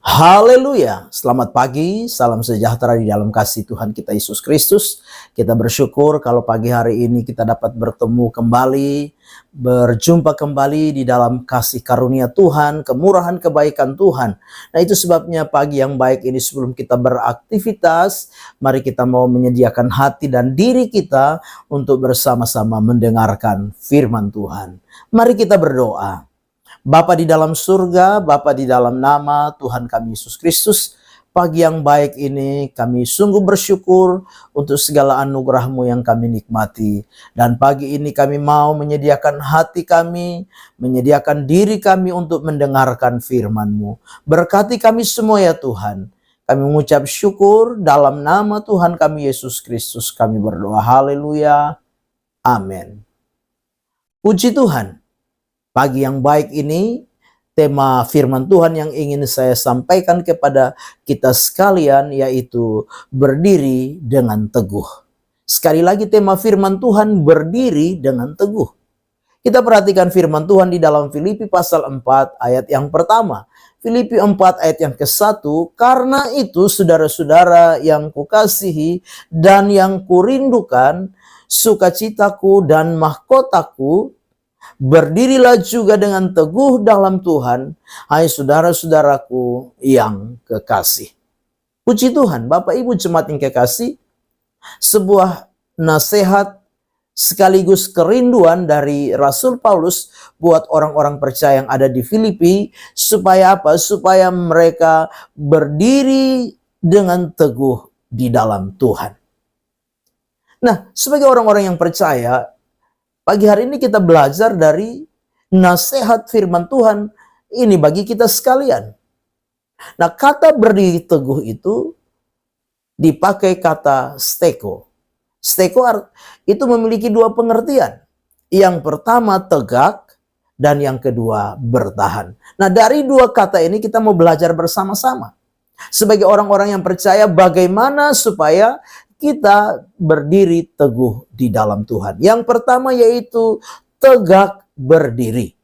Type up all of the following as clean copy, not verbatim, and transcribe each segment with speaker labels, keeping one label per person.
Speaker 1: Haleluya, selamat pagi, salam sejahtera di dalam kasih Tuhan kita Yesus Kristus. Kita bersyukur kalau pagi hari ini kita dapat bertemu kembali, berjumpa kembali di dalam kasih karunia Tuhan, kemurahan kebaikan Tuhan. Nah itu sebabnya pagi yang baik ini sebelum kita beraktivitas, mari kita mau menyediakan hati dan diri kita untuk bersama-sama mendengarkan firman Tuhan. Mari kita berdoa. Bapa di dalam surga, Bapa di dalam nama Tuhan kami Yesus Kristus, pagi yang baik ini kami sungguh bersyukur untuk segala anugerah-Mu yang kami nikmati. Dan pagi ini kami mau menyediakan hati kami, menyediakan diri kami untuk mendengarkan firman-Mu. Berkati kami semua ya Tuhan. Kami mengucap syukur dalam nama Tuhan kami Yesus Kristus. Kami berdoa, haleluya, amin. Puji Tuhan. Pagi yang baik ini, tema firman Tuhan yang ingin saya sampaikan kepada kita sekalian yaitu berdiri dengan teguh. Sekali lagi tema firman Tuhan berdiri dengan teguh. Kita perhatikan firman Tuhan di dalam Filipi pasal 4 ayat yang pertama. Filipi 4 ayat yang ke-1, karena itu saudara-saudara yang kukasihi dan yang kurindukan, sukacitaku dan mahkotaku, berdirilah juga dengan teguh dalam Tuhan, hai saudara-saudaraku yang kekasih. Puji Tuhan, Bapak Ibu jemaat yang kekasih, sebuah nasihat sekaligus kerinduan dari Rasul Paulus buat orang-orang percaya yang ada di Filipi, supaya apa? Supaya mereka berdiri dengan teguh di dalam Tuhan. Nah, sebagai orang-orang yang percaya, pagi hari ini kita belajar dari nasihat firman Tuhan ini bagi kita sekalian. Nah, kata berdiri teguh itu dipakai kata steko. Steko itu memiliki dua pengertian. Yang pertama tegak dan yang kedua bertahan. Nah, dari dua kata ini kita mau belajar bersama-sama. Sebagai orang-orang yang percaya bagaimana supaya kita berdiri teguh di dalam Tuhan. Yang pertama yaitu tegak berdiri.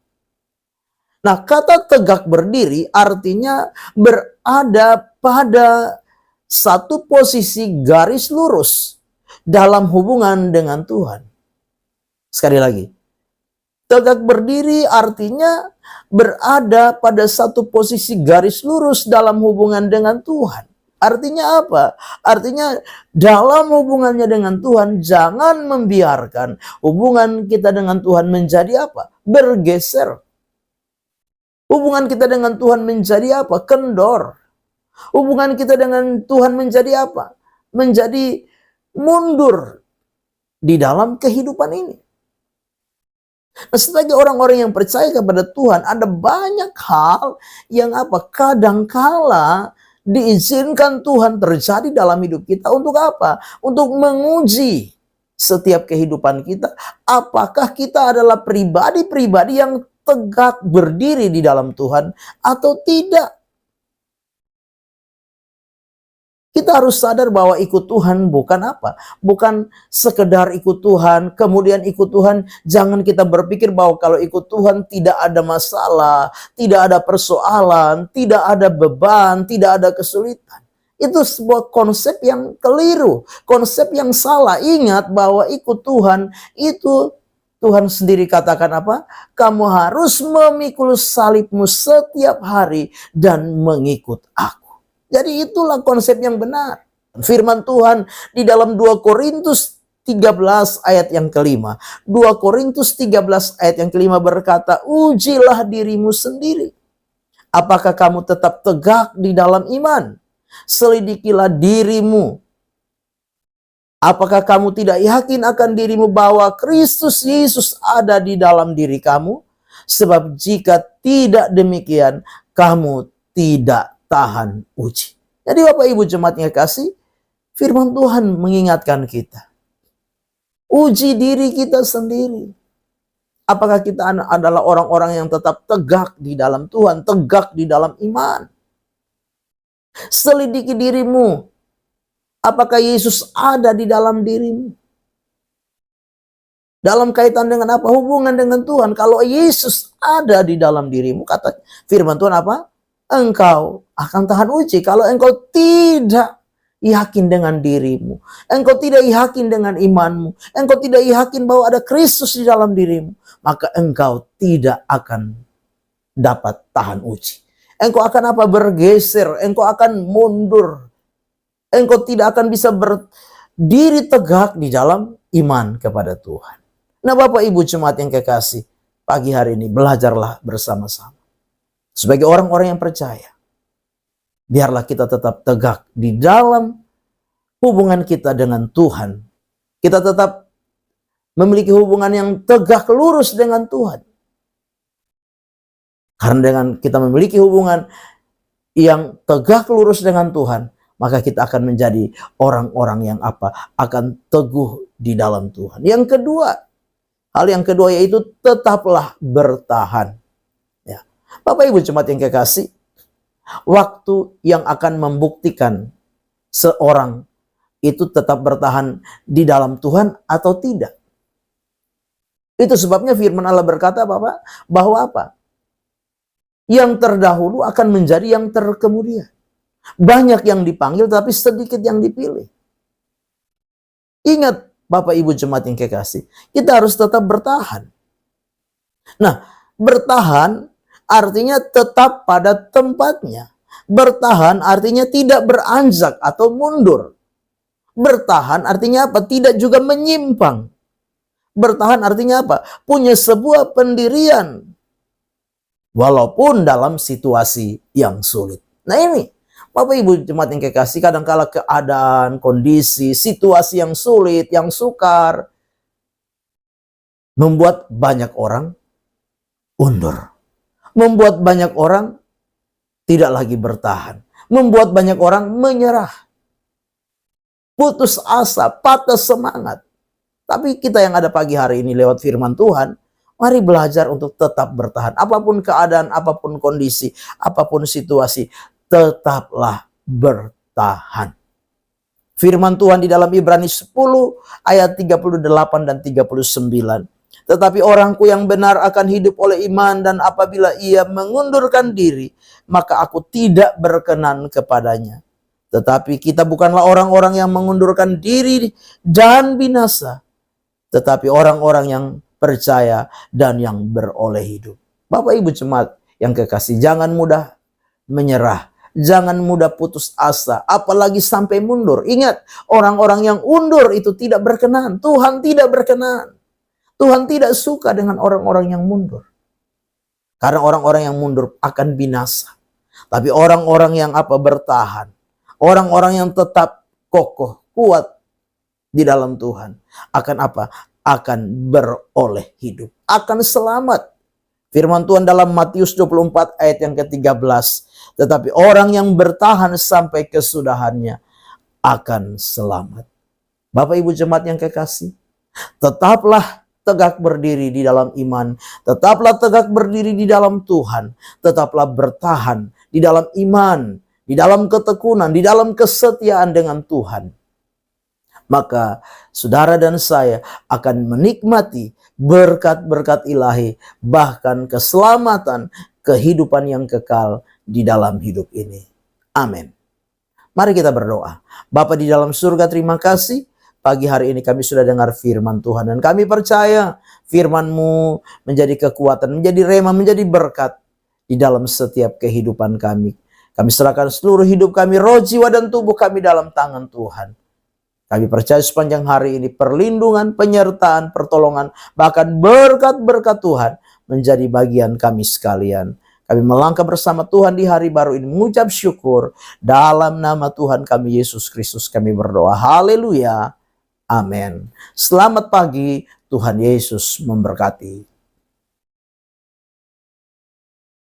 Speaker 1: Nah, kata tegak berdiri artinya berada pada satu posisi garis lurus dalam hubungan dengan Tuhan. Sekali lagi, tegak berdiri artinya berada pada satu posisi garis lurus dalam hubungan dengan Tuhan. Artinya apa? Artinya dalam hubungannya dengan Tuhan, jangan membiarkan hubungan kita dengan Tuhan menjadi apa? Bergeser. Hubungan kita dengan Tuhan menjadi apa? Kendor. Hubungan kita dengan Tuhan menjadi apa? Menjadi mundur di dalam kehidupan ini. Nah, sebagai orang-orang yang percaya kepada Tuhan, ada banyak hal yang apa? Kadangkala diizinkan Tuhan terjadi dalam hidup kita untuk apa? Untuk menguji setiap kehidupan kita. Apakah kita adalah pribadi-pribadi yang tegak berdiri di dalam Tuhan atau tidak? Kita harus sadar bahwa ikut Tuhan bukan apa? Bukan sekedar ikut Tuhan, kemudian ikut Tuhan, jangan kita berpikir bahwa kalau ikut Tuhan tidak ada masalah, tidak ada persoalan, tidak ada beban, tidak ada kesulitan. Itu sebuah konsep yang keliru, konsep yang salah. Ingat bahwa ikut Tuhan itu Tuhan sendiri katakan apa? Kamu harus memikul salibmu setiap hari dan mengikut aku. Jadi itulah konsep yang benar. Firman Tuhan di dalam 2 Korintus 13 ayat yang kelima. 2 Korintus 13 ayat yang kelima berkata, ujilah dirimu sendiri. Apakah kamu tetap tegak di dalam iman? Selidikilah dirimu. Apakah kamu tidak yakin akan dirimu bahwa Kristus Yesus ada di dalam diri kamu? Sebab jika tidak demikian, kamu tidak tahan uji. Jadi Bapak Ibu jemaatnya kasih, firman Tuhan mengingatkan kita. Uji diri kita sendiri. Apakah kita adalah orang-orang yang tetap tegak di dalam Tuhan, tegak di dalam iman? Selidiki dirimu. Apakah Yesus ada di dalam dirimu? Dalam kaitan dengan apa? Hubungan dengan Tuhan. Kalau Yesus ada di dalam dirimu, kata firman Tuhan apa? engkau akan tahan uji. Kalau engkau tidak yakin dengan dirimu, engkau tidak yakin dengan imanmu, engkau tidak yakin bahwa ada Kristus di dalam dirimu, maka engkau tidak akan dapat tahan uji. Engkau akan apa? Bergeser, engkau akan mundur. Engkau tidak akan bisa berdiri tegak di dalam iman kepada Tuhan. Nah, Bapak Ibu jemaat yang kekasih, pagi hari ini belajarlah bersama-sama. Sebagai orang-orang yang percaya, biarlah kita tetap tegak di dalam hubungan kita dengan Tuhan. Kita tetap memiliki hubungan yang tegak lurus dengan Tuhan. Karena dengan kita memiliki hubungan yang tegak lurus dengan Tuhan, maka kita akan menjadi orang-orang yang apa? Akan teguh di dalam Tuhan. Yang kedua, hal yang kedua yaitu tetaplah bertahan. Ya. Bapak Ibu jemaat yang kekasih, waktu yang akan membuktikan seorang itu tetap bertahan di dalam Tuhan atau tidak. Itu sebabnya firman Allah berkata Bapak, bahwa apa? Yang terdahulu akan menjadi yang terkemudian. Banyak yang dipanggil tapi sedikit yang dipilih. Ingat Bapak Ibu jemaat yang kekasih, kita harus tetap bertahan. Nah, bertahan artinya tetap pada tempatnya. Bertahan artinya tidak beranjak atau mundur. Bertahan artinya apa? Tidak juga menyimpang. Bertahan artinya apa? Punya sebuah pendirian. Walaupun dalam situasi yang sulit. Nah ini, Bapak Ibu jemaat yang kekasih, kadangkala keadaan, kondisi, situasi yang sulit, yang sukar, membuat banyak orang undur. Membuat banyak orang tidak lagi bertahan. Membuat banyak orang menyerah. Putus asa, patah semangat. Tapi kita yang ada pagi hari ini lewat firman Tuhan, mari belajar untuk tetap bertahan. Apapun keadaan, apapun kondisi, apapun situasi, tetaplah bertahan. Firman Tuhan di dalam Ibrani 10 ayat 38 dan 39. Tetapi orangku yang benar akan hidup oleh iman, dan apabila ia mengundurkan diri, maka aku tidak berkenan kepadanya. Tetapi kita bukanlah orang-orang yang mengundurkan diri dan binasa, tetapi orang-orang yang percaya dan yang beroleh hidup. Bapak Ibu jemaat yang kekasih, jangan mudah menyerah. Jangan mudah putus asa, apalagi sampai mundur. Ingat, orang-orang yang undur itu tidak berkenan. Tuhan tidak berkenan. Tuhan tidak suka dengan orang-orang yang mundur. Karena orang-orang yang mundur akan binasa. Tapi orang-orang yang apa? Bertahan. Orang-orang yang tetap kokoh, kuat di dalam Tuhan. Akan apa? Akan beroleh hidup. Akan selamat. Firman Tuhan dalam Matius 24 ayat yang ke-13. Tetapi orang yang bertahan sampai kesudahannya akan selamat. Bapak Ibu jemaat yang kekasih, tetaplah tegak berdiri di dalam iman. Tetaplah tegak berdiri di dalam Tuhan. Tetaplah bertahan di dalam iman, di dalam ketekunan, di dalam kesetiaan dengan Tuhan. Maka saudara dan saya akan menikmati berkat-berkat ilahi, bahkan keselamatan, kehidupan yang kekal di dalam hidup ini. Amin. Mari kita berdoa. Bapa di dalam surga, terima kasih. Pagi hari ini kami sudah dengar firman Tuhan, dan kami percaya firman-Mu menjadi kekuatan, menjadi rema, menjadi berkat di dalam setiap kehidupan kami. Kami serahkan seluruh hidup kami, roh, jiwa, dan tubuh kami dalam tangan Tuhan. Kami percaya sepanjang hari ini perlindungan, penyertaan, pertolongan, bahkan berkat-berkat Tuhan menjadi bagian kami sekalian. Kami melangkah bersama Tuhan di hari baru ini, mengucap syukur. Dalam nama Tuhan kami Yesus Kristus kami berdoa. Haleluya. Amin. Selamat pagi, Tuhan Yesus memberkati.